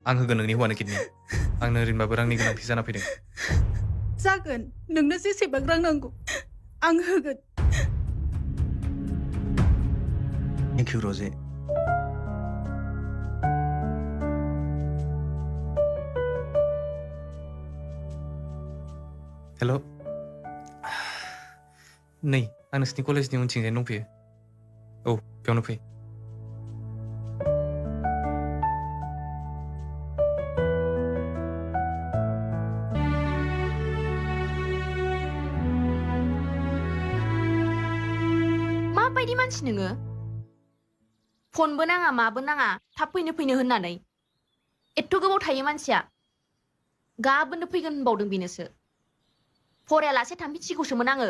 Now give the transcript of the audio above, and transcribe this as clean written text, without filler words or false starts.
आं होगोन नोंनि हौवानो किडनि आंनो ओरैनोबाबो रांनि गोनांथि जाना फैदों जागोन नोंनो जेसेबां रां नांगौ आं होगोन थेंक इउ रजे हेल' नै आं नोंसिनि कलेजनि उनथिंजायनो दंफैयो औ बेयावनो फै माबायदि मानसि नोङो फनबो नाङा माबो नाङा थाब फैनो होननानै एथ' गोबाव थायो मानसिया गाबोननो फैगोन होनबावदों बेनोसो फरायालासे थांफिनसिगौसोमोन आङो